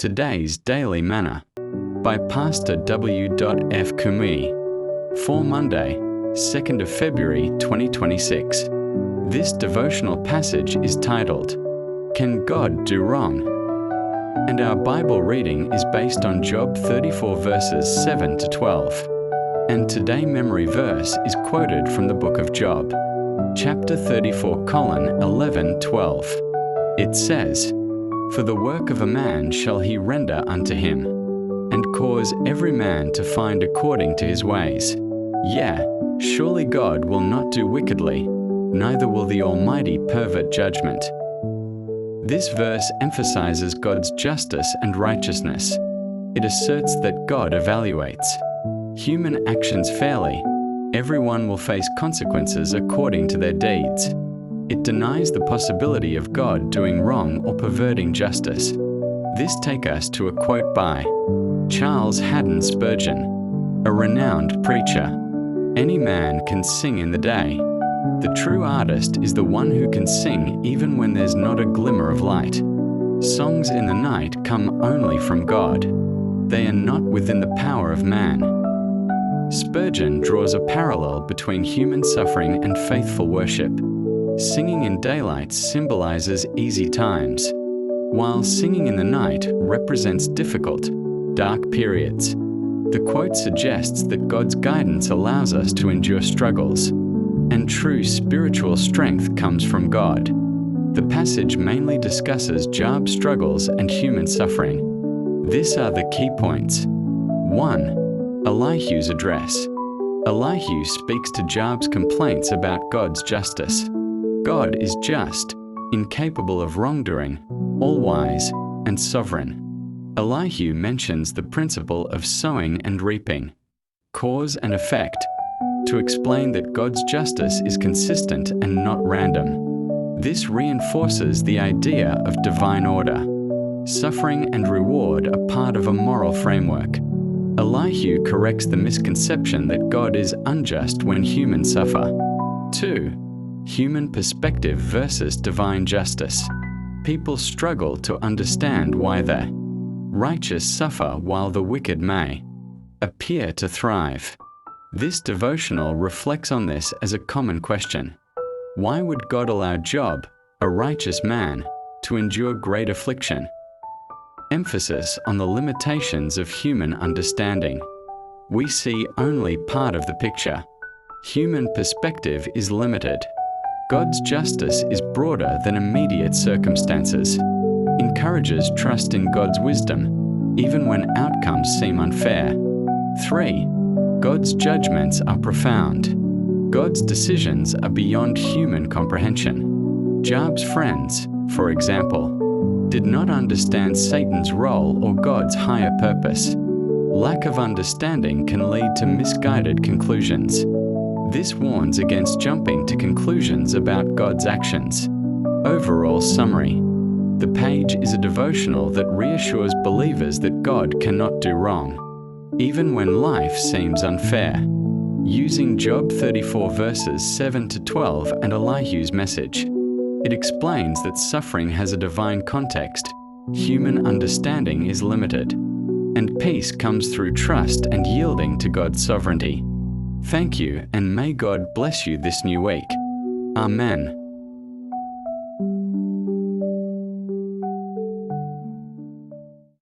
Today's Daily Manna by Pastor W. F. Kumi for Monday, 2nd of February 2026. This devotional passage is titled, Can God Do Wrong? And our Bible reading is based on Job 34 verses 7 to 12. And today memory verse is quoted from the book of Job, chapter 34, 11-12. It says, For the work of a man shall he render unto him, and cause every man to find according to his ways. Yea, surely God will not do wickedly, neither will the Almighty pervert judgment. This verse emphasizes God's justice and righteousness. It asserts that God evaluates human actions fairly. Everyone will face consequences according to their deeds. It denies the possibility of God doing wrong or perverting justice. This takes us to a quote by Charles Haddon Spurgeon, a renowned preacher. Any man can sing in the day. The true artist is the one who can sing even when there's not a glimmer of light. Songs in the night come only from God. They are not within the power of man. Spurgeon draws a parallel between human suffering and faithful worship. Singing in daylight symbolizes easy times, while singing in the night represents difficult, dark periods. The quote suggests that God's guidance allows us to endure struggles, and true spiritual strength comes from God. The passage mainly discusses Job's struggles and human suffering. These are the key points. 1. Elihu's address. Elihu speaks to Job's complaints about God's justice. God is just, incapable of wrongdoing, all-wise, and sovereign. Elihu mentions the principle of sowing and reaping, cause and effect, to explain that God's justice is consistent and not random. This reinforces the idea of divine order. Suffering and reward are part of a moral framework. Elihu corrects the misconception that God is unjust when humans suffer. 2. Human perspective versus divine justice. People struggle to understand why the righteous suffer while the wicked may appear to thrive. This devotional reflects on this as a common question. Why would God allow Job, a righteous man, to endure great affliction? Emphasis on the limitations of human understanding. We see only part of the picture. Human perspective is limited. God's justice is broader than immediate circumstances. Encourages trust in God's wisdom, even when outcomes seem unfair. 3. God's judgments are profound. God's decisions are beyond human comprehension. Job's friends, for example, did not understand Satan's role or God's higher purpose. Lack of understanding can lead to misguided conclusions. This warns against jumping to conclusions about God's actions. Overall summary. The page is a devotional that reassures believers that God cannot do wrong, even when life seems unfair. Using Job 34 verses 7 to 12 and Elihu's message, it explains that suffering has a divine context, human understanding is limited, and peace comes through trust and yielding to God's sovereignty. Thank you, and may God bless you this new week. Amen.